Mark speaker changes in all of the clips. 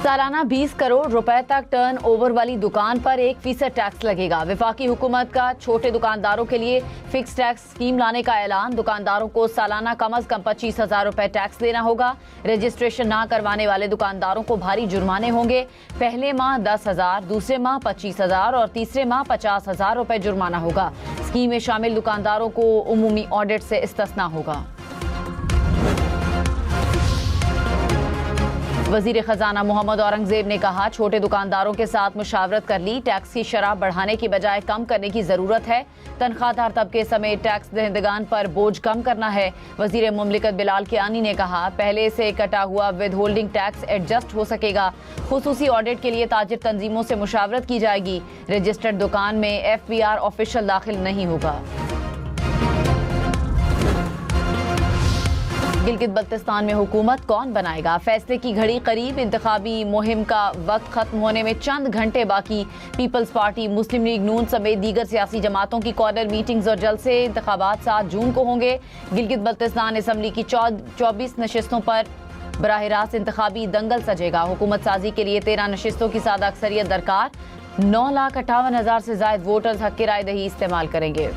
Speaker 1: सालाना 20 करोड़ रुपए तक टर्न ओवर वाली दुकान पर 1% टैक्स लगेगा। वफाकी हुकूमत का छोटे दुकानदारों के लिए फिक्स टैक्स स्कीम लाने का ऐलान। दुकानदारों को सालाना कम अज कम 25,000 रुपए टैक्स देना होगा। रजिस्ट्रेशन ना करवाने वाले दुकानदारों को भारी जुर्माने होंगे। पहले माह 10,000, दूसरे माह 25,000 और तीसरे माह 50,000 रुपए जुर्माना होगा। स्कीम में शामिल दुकानदारों को उमूमी ऑडिट से इस्तिस्ना होगा। वजीर खजाना मोहम्मद औरंगजेब ने कहा, छोटे दुकानदारों के साथ मुशावरत कर ली। टैक्स की शरह बढ़ाने की बजाय कम करने की जरूरत है। तनख्वाहदार तबके समेत टैक्स दहिंदगान पर बोझ कम करना है। वजीर मुमलिकत बिलाल कियानी ने कहा, पहले से कटा हुआ विद होल्डिंग टैक्स एडजस्ट हो सकेगा। खुसूसी ऑडिट के लिए ताजिर तंजीमों से मुशावरत की जाएगी। रजिस्टर्ड दुकान में FBR ऑफिशियल दाखिल नहीं होगा। गिलगित बल्तिस्तान में हुकूमत कौन बनाएगा, फैसले की घड़ी करीब। इंतखाबी मुहिम का वक्त खत्म होने में चंद घंटे बाकी। पीपल्स पार्टी, मुस्लिम लीग नून समेत दीगर सियासी जमातों की कॉर्नर मीटिंग्स और जलसे। इंतखाबात 7 जून को होंगे। गिलगित बल्तिस्तान असम्बली की 24 नशिस्तों पर बराह रास्त इंतखाबी दंगल सजेगा। हुकूमत साजी के लिए 13 नशिस्तों की सादा अक्सरियत दरकार। 9,58,000 से ज्यादा वोटर्स हक की राय दही इस्तेमाल करेंगे।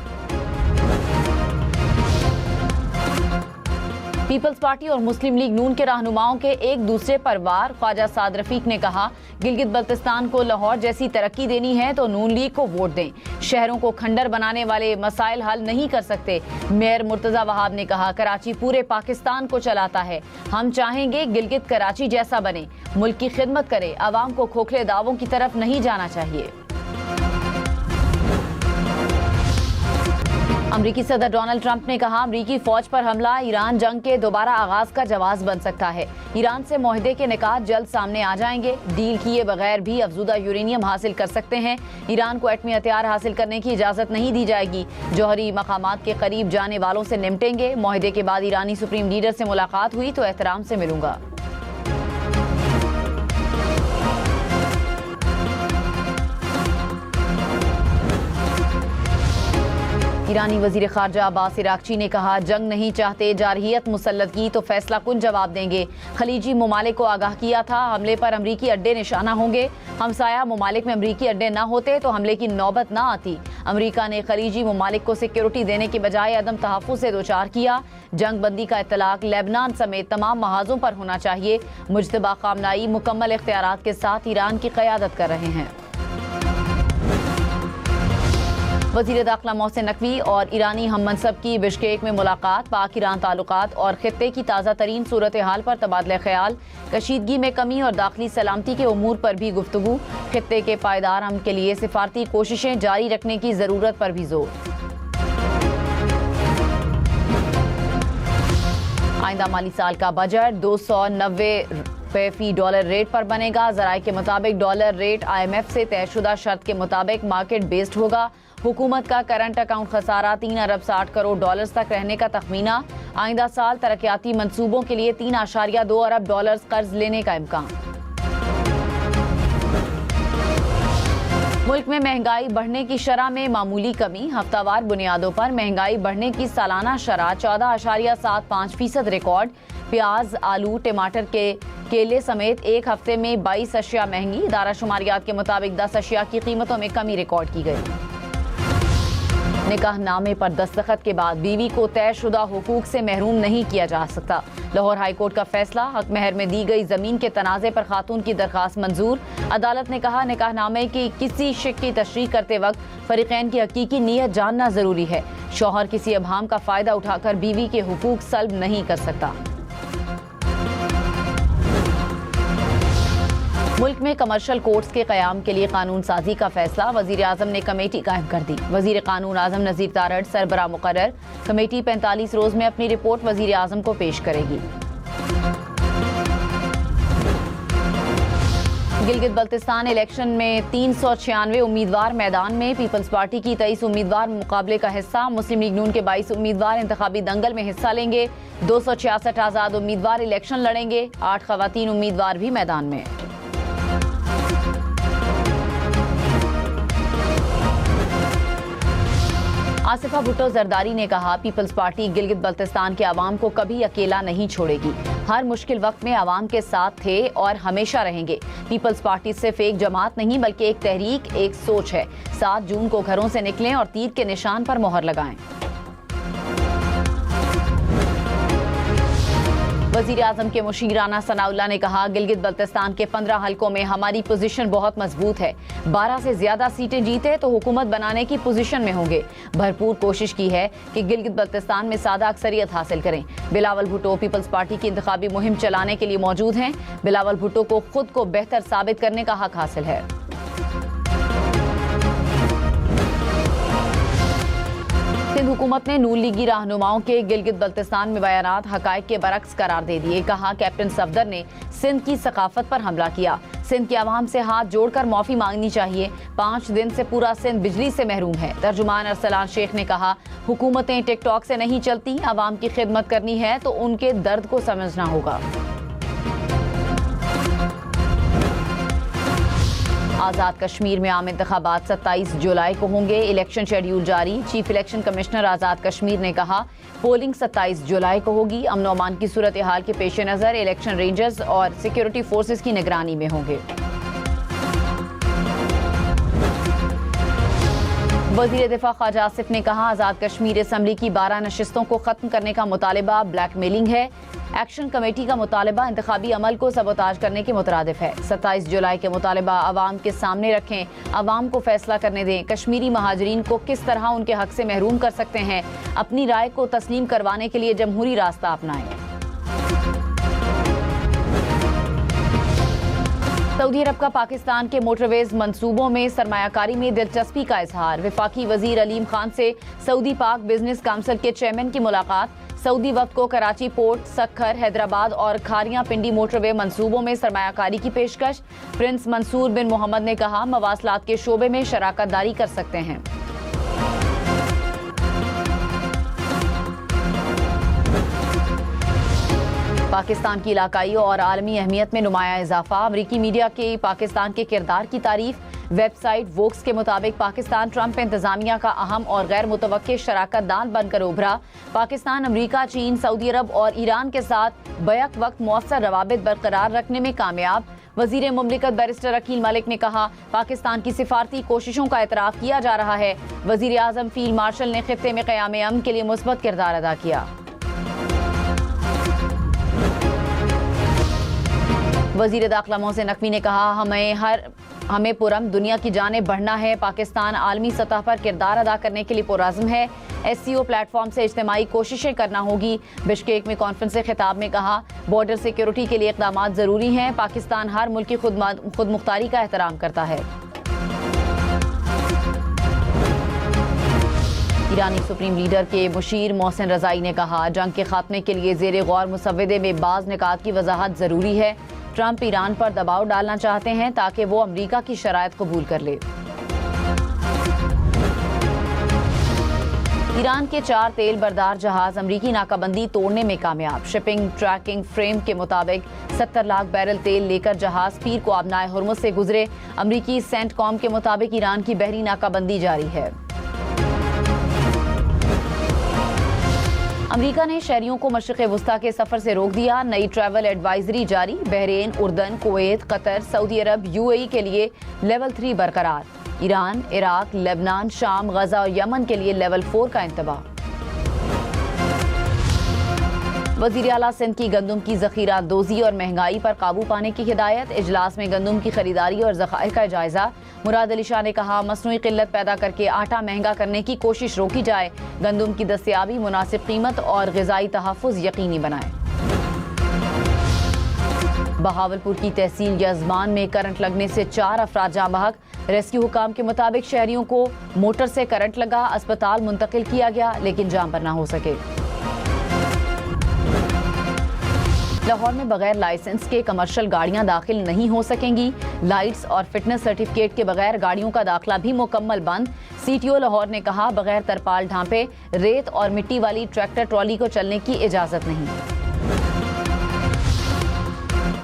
Speaker 1: पीपल्स पार्टी और मुस्लिम लीग नून के रहनुमाओं के एक दूसरे पर वार। ख्वाजा साद रफीक ने कहा, गिलगित बल्तिस्तान को लाहौर जैसी तरक्की देनी है तो नून लीग को वोट दें। शहरों को खंडर बनाने वाले मसाइल हल नहीं कर सकते। मेयर मुर्तजा वहाब ने कहा, कराची पूरे पाकिस्तान को चलाता है। हम चाहेंगे गिलगित कराची जैसा बने, मुल्क की खिदमत करे। आवाम को खोखले दावों की तरफ नहीं जाना चाहिए। अमरीकी सदर डोनाल्ड ट्रंप ने कहा, अमरीकी फौज पर हमला ईरान जंग के दोबारा आगाज का जवाब बन सकता है। ईरान से मुआहदे के निकात जल्द सामने आ जाएंगे। डील किए बगैर भी अफजुदा यूरेनियम हासिल कर सकते हैं। ईरान को एटमी हथियार हासिल करने की इजाजत नहीं दी जाएगी। जौहरी मकामात के करीब जाने वालों से निपटेंगे। मुआहदे के बाद ईरानी सुप्रीम लीडर से मुलाकात हुई तो एहतराम से मिलूंगा। ईरानी वजीर खारजा अब्बास इराक्ची ने कहा, जंग नहीं चाहते, जारहियत मुसल्लत की तो फैसला कुन जवाब देंगे। खलीजी ममालिक को आगाह किया था, हमले पर अमरीकी अड्डे निशाना होंगे। हमसाया ममालिक में अमरीकी अड्डे न होते तो हमले की नौबत न आती। अमरीका ने खलीजी ममालिक को सिक्योरिटी देने के बजाय अदम तहफ़्फ़ुज़ से दो चार किया। जंग बंदी का इत्तलाक लेबनान समेत तमाम महाजों पर होना चाहिए। मुज्तबा खामनाई मुकम्मल इख्तियारात के साथ ईरान की क़यादत कर रहे हैं। वज़ीर दाखिला मोहसिन नकवी और ईरानी हम मनसब की बिश्केक में मुलाकात। पाक ईरान ताल्लुकात और खित्ते की ताज़ा तरीन सूरत हाल पर तबादला ख्याल। कशीदगी में कमी और दाखिली सलामती के उमूर पर भी गुफ्तगू। खित्ते के पायदार अमन के लिए सिफारती कोशिशें जारी रखने की ज़रूरत पर भी जोर। आइंदा माली साल का बजट 290 रुपये फी डॉलर रेट पर बनेगा। ज़राए के मुताबिक डॉलर रेट IMF से तयशुदा शर्त के मुताबिक मार्केट बेस्ड होगा। हुकूमत का करंट अकाउंट खसारा 3 अरब 60 करोड़ डॉलर्स तक रहने का तखमीना। आइंदा साल तरक्याती मंसूबों के लिए 3.2 अरब डॉलर्स कर्ज लेने का इम्कान। मुल्क में महंगाई बढ़ने की शरह में मामूली कमी। हफ्तावार बुनियादों पर महंगाई बढ़ने की सालाना शरह 14.75% रिकॉर्ड। प्याज, आलू, टमाटर के केले समेत एक हफ्ते में 22 अशिया महंगी। इदारा शुमारियात के मुताबिक 10 अशिया की कीमतों में कमी रिकॉर्ड की गई। निकाहनामे पर दस्तखत के बाद बीवी को तयशुदा हुकूक से महरूम नहीं किया जा सकता। लाहौर हाई कोर्ट का फैसला। हक महर में दी गई जमीन के तनाज़े पर खातून की दरखास्त मंजूर। अदालत ने कहा, निकाहनामे की किसी शिक की तशरीह करते वक्त फरीकैन की हकीकी नीयत जानना जरूरी है। शौहर किसी अबहाम का फायदा उठाकर बीवी के हुकूक सल्ब नहीं कर सकता। मुल्क में कमर्शियल कोर्ट्स के क़याम के लिए कानून साजी का फैसला। वज़ीर आज़म ने कमेटी कायम कर दी। वज़ीर कानून आज़म नज़ीर तारड़ सरबराह मुकर्रर। कमेटी 45 रोज़ में अपनी रिपोर्ट वज़ीर आज़म को पेश करेगी। गिलगित बल्तिस्तान इलेक्शन में 396 उम्मीदवार मैदान में। पीपल्स पार्टी की 23 उम्मीदवार मुकाबले का हिस्सा। मुस्लिम लीग नून के 22 उम्मीदवार इंतखाबी दंगल में हिस्सा लेंगे। 266 आज़ाद उम्मीदवार इलेक्शन लड़ेंगे। 8 ख़वातीन उम्मीदवार भी मैदान में। आसिफा भुट्टो जरदारी ने कहा, पीपल्स पार्टी गिलगित बल्तिस्तान के अवाम को कभी अकेला नहीं छोड़ेगी। हर मुश्किल वक्त में अवाम के साथ थे और हमेशा रहेंगे। पीपल्स पार्टी सिर्फ एक जमात नहीं बल्कि एक तहरीक, एक सोच है। 7 जून को घरों से निकलें और तीर के निशान पर मोहर लगाएं। वजीर आजम के मुशीर राना सनाउल्लाह ने कहा, गिलगित बल्तिस्तान के 15 हलकों में हमारी पोजीशन बहुत मजबूत है। 12 से ज्यादा सीटें जीते तो हुकूमत बनाने की पोजीशन में होंगे। भरपूर कोशिश की है कि गिलगित बल्तिस्तान में सादा अक्सरियत हासिल करें। बिलावल भुट्टो पीपल्स पार्टी की इंतखाबी मुहिम चलाने के लिए मौजूद हैं। बिलावल भुट्टो को खुद को बेहतर साबित करने का हक हासिल है। सिंध हुकूमत ने नून लीगी रहनुमाओं के गिलगित बल्तिस्तान में बयानात हकायक के बरक्स करार दे दिए। कहा, कैप्टन सफदर ने सिंध की सकाफत पर हमला किया। सिंध के अवाम से हाथ जोड़कर माफी मांगनी चाहिए। 5 दिन से पूरा सिंध बिजली से महरूम है। तर्जुमान अरसलान शेख ने कहा, हुकूमतें टिकटॉक से नहीं चलती। अवाम की खिदमत करनी है तो उनके दर्द को समझना होगा। आज़ाद कश्मीर में आम इंतखाबात 27 जुलाई को होंगे। इलेक्शन शेड्यूल जारी। Chief election commissioner Azad Kashmir ने कहा, पोलिंग 27 जुलाई को होगी। अमन और अमान की सूरत हाल के पेश नज़र इलेक्शन रेंजर्स और सिक्योरिटी फोर्सेस की निगरानी में होंगे। वज़ीर दिफा ख्वाजा आसिफ ने कहा, आज़ाद कश्मीर असम्बली की 12 नशिस्तों को खत्म करने का मुतालिबा ब्लैकमेलिंग है। एक्शन कमेटी का मुतालिबा इंतखाबी अमल को सबोताज करने के मुतरादिफ है। 27 जुलाई के मुतालिबा अवाम के सामने रखें। अवाम को फैसला करने दें। कश्मीरी महाजरीन को किस तरह उनके हक से महरूम कर सकते हैं। अपनी राय को तस्लीम करवाने के लिए जमहूरी रास्ता अपनाएं। सऊदी अरब का पाकिस्तान के मोटरवेज मंसूबों में सरमायाकारी में दिलचस्पी का इजहार। वफाकी वजीर अलीम खान से सऊदी पाक बिजनेस काउंसिल के चेयरमैन की मुलाकात। सऊदी वक्त को कराची पोर्ट, सक्खर, हैदराबाद और खारियां पिंडी मोटरवे मंसूबों में सरमायाकारी की पेशकश। प्रिंस मंसूर बिन मोहम्मद ने कहा, मवासलात के शोबे में शराकत दारी कर सकते हैं। पाकिस्तान की इलाकाई और आलमी अहमियत में नुमाया इजाफा। अमरीकी मीडिया के पाकिस्तान के किरदार की तारीफ। वेबसाइट वोक्स के मुताबिक पाकिस्तान ट्रंप इंतजामिया का अहम और गैर मुतवक्के शराकत दान बनकर उभरा। पाकिस्तान अमरीका, चीन, सऊदी अरब और ईरान के साथ बैक वक्त मौसर रवाबित बरकरार रखने में कामयाब। वजीर मुमलिकत बैरिस्टर अकील मलिक ने कहा, पाकिस्तान की सिफारती कोशिशों का एतराफ़ किया जा रहा है। वजीर आज़म फील्ड मार्शल ने खित्ते में क़याम अमन के लिए मुस्बत किरदार अदा किया। वजीर दाखिला मोहसिन नकवी ने कहा, हमें पुरम दुनिया की जाने बढ़ना है। पाकिस्तान आलमी सतह पर किरदार अदा करने के लिए पुरज़्म है। SCO प्लेटफॉर्म से इज्तिमाई कोशिशें करना होगी। बिश्केक में कॉन्फ्रेंस से खिताब में कहा, बॉर्डर सिक्योरिटी के लिए इक़दाम ज़रूरी हैं। पाकिस्तान हर मुल्क की खुद मुख्तारी का एहतराम करता है। ईरानी सुप्रीम लीडर के मुशीर मोहसिन रज़ाई ने कहा, जंग के खात्मे के लिए ज़ेरे गौर मुसव्वदे में बाज़ निकात की वजाहत ज़रूरी है। ट्रंप ईरान पर दबाव डालना चाहते हैं ताकि वो अमरीका की शराइत कबूल कर ले। ईरान के 4 तेल बरदार जहाज अमरीकी नाकाबंदी तोड़ने में कामयाब। शिपिंग ट्रैकिंग फ्रेम के मुताबिक 70 लाख बैरल तेल लेकर जहाज पीर को आबनाए हुर्मुज़ से गुजरे। अमरीकी सेंटकॉम के मुताबिक ईरान की बहरी नाकाबंदी जारी है। अमरीका ने शहरियों को मशरिक़ वुस्ता के सफर से रोक दिया। नई ट्रैवल एडवाइजरी जारी। बहरीन, उर्दन, कुवैत, कतर, सऊदी अरब, UAE के लिए लेवल 3 बरकरार। ईरान, इराक, लेबनान, शाम, गजा और यमन के लिए लेवल 4 का इंतबाह। वज़ीर आला सिंध की गंदम की ज़ख़ीरा दोज़ी और महंगाई पर काबू पाने की हिदायत। इजलास में गंदम की खरीदारी और ज़ख़ाइर का जायजा। मुराद अली शाह ने कहा, मसनूई क़िल्लत पैदा करके आटा महंगा करने की कोशिश रोकी जाए। गंदम की दस्तयाबी, मुनासिब कीमत और ग़िज़ाई तहफ़्फ़ुज़ यकीनी बनाए। बहावलपुर की तहसील यज़मान में करंट लगने से 4 अफराद जाँ बहक। रेस्क्यू हुकाम के मुताबिक शहरियों को मोटर से करंट लगा, अस्पताल मुंतकिल किया गया लेकिन जान पर ना हो सके। लाहौर में बगैर लाइसेंस के कमर्शियल गाड़ियां दाखिल नहीं हो सकेंगी। लाइट्स और फिटनेस सर्टिफिकेट के बगैर गाड़ियों का दाखिला भी मुकम्मल बंद। CTO लाहौर ने कहा, बगैर तरपाल ढांपे, रेत और मिट्टी वाली ट्रैक्टर ट्रॉली को चलने की इजाजत नहीं।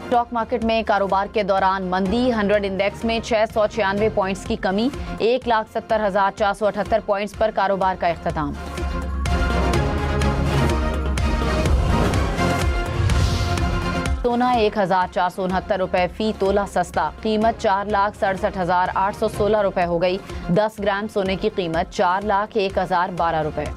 Speaker 1: स्टॉक मार्केट में कारोबार के दौरान मंदी, 100 इंडेक्स में 696 पॉइंट्स की कमी, 1,70,478 पॉइंट्स पर कारोबार का इख्तिताम। सोना 1,469 रुपए फी तोला सस्ता, कीमत 4,67,816 रुपए हो गई। 10 ग्राम सोने की कीमत 4,01,012 रुपए।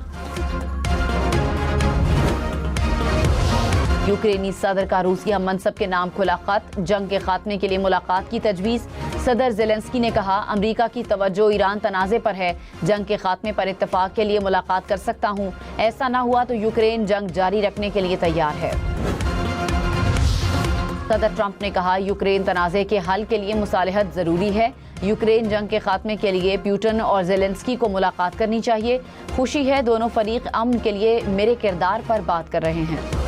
Speaker 1: यूक्रेनी सदर का रूसी हम मनसब के नाम खुला खत, जंग के खात्मे के लिए मुलाकात की तजवीज़। सदर ज़ेलेंस्की ने कहा, अमरीका की तवज्जो ईरान तनाज़े पर है, जंग के खात्मे पर इत्तफाक के लिए मुलाकात कर सकता हूँ। ऐसा ना हुआ तो यूक्रेन जंग जारी रखने के लिए तैयार है। सदर ट्रंप ने कहा, यूक्रेन तनाज़े के हल के लिए मुसालहत ज़रूरी है। यूक्रेन जंग के खात्मे के लिए पुतिन और ज़ेलेंस्की को मुलाकात करनी चाहिए। खुशी है दोनों फरीक अमन के लिए मेरे किरदार पर बात कर रहे हैं।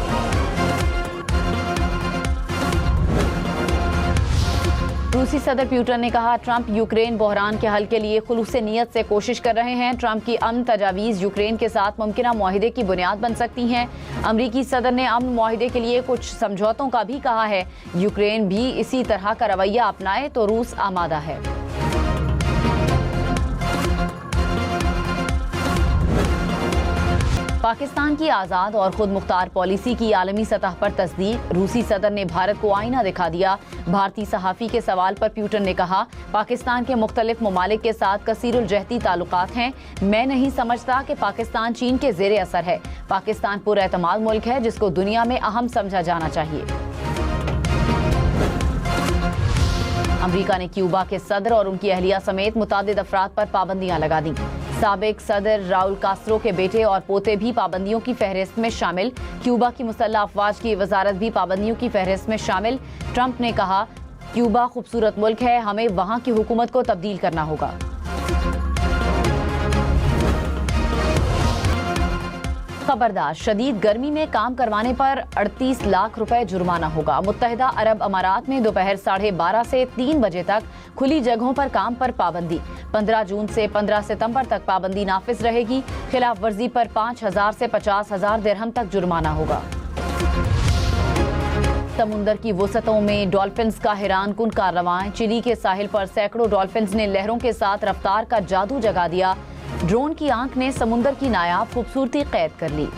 Speaker 1: रूसी सदर पुतिन ने कहा, ट्रंप यूक्रेन बहरान के हल के लिए खुलूस नीयत से कोशिश कर रहे हैं। ट्रंप की अमन तजावीज़ यूक्रेन के साथ मुमकिना मुआहिदे की बुनियाद बन सकती हैं। अमरीकी सदर ने अमन मुआहिदे के लिए कुछ समझौतों का भी कहा है। यूक्रेन भी इसी तरह का रवैया अपनाए तो रूस आमादा है। पाकिस्तान की आज़ाद और खुद मुख्तार पॉलिसी की आलमी सतह पर तस्दीक, रूसी सदर ने भारत को आईना दिखा दिया। भारतीय सहाफ़ी के सवाल पर पुतिन ने कहा, पाकिस्तान के मुख्तलिफ ममालिक के साथ कसीरुल जहती ताल्लुकात हैं। मैं नहीं समझता कि पाकिस्तान चीन के ज़ेरे असर है। पाकिस्तान पुरएतमाद मुल्क है जिसको दुनिया में अहम समझा जाना चाहिए। अमरीका ने क्यूबा के सदर और उनकी अहलिया समेत मुतादिद अफराद पर पाबंदियां लगा दी। साबिक सदर राउल कास्त्रो के बेटे और पोते भी पाबंदियों की फहरिस्त में शामिल। क्यूबा की मुसल्लह अफवाज की वजारत भी पाबंदियों की फहरिस्त में शामिल। ट्रंप ने कहा, क्यूबा खूबसूरत मुल्क है, हमें वहां की हुकूमत को तब्दील करना होगा। खबरदार, शदीद गर्मी में काम करवाने पर 38 लाख रुपए जुर्माना होगा। मुत्तहिदा अरब अमारात में दोपहर 12:30 से 3 बजे तक खुली जगहों पर काम पर पाबंदी। 15 जून से 15 सितंबर तक पाबंदी नाफिज रहेगी। खिलाफ वर्जी पर 5,000 से 50,000 दिरहम तक जुर्माना होगा। समुंदर की वसतों में डॉल्फिन्स का हैरान कुन कार्रवाई। चिली के साहिल पर सैकड़ों डॉल्फिन्स ने लहरों के साथ रफ्तार का जादू जगा दिया। ड्रोन की आंख ने समुंदर की नायाब खूबसूरती कैद कर ली।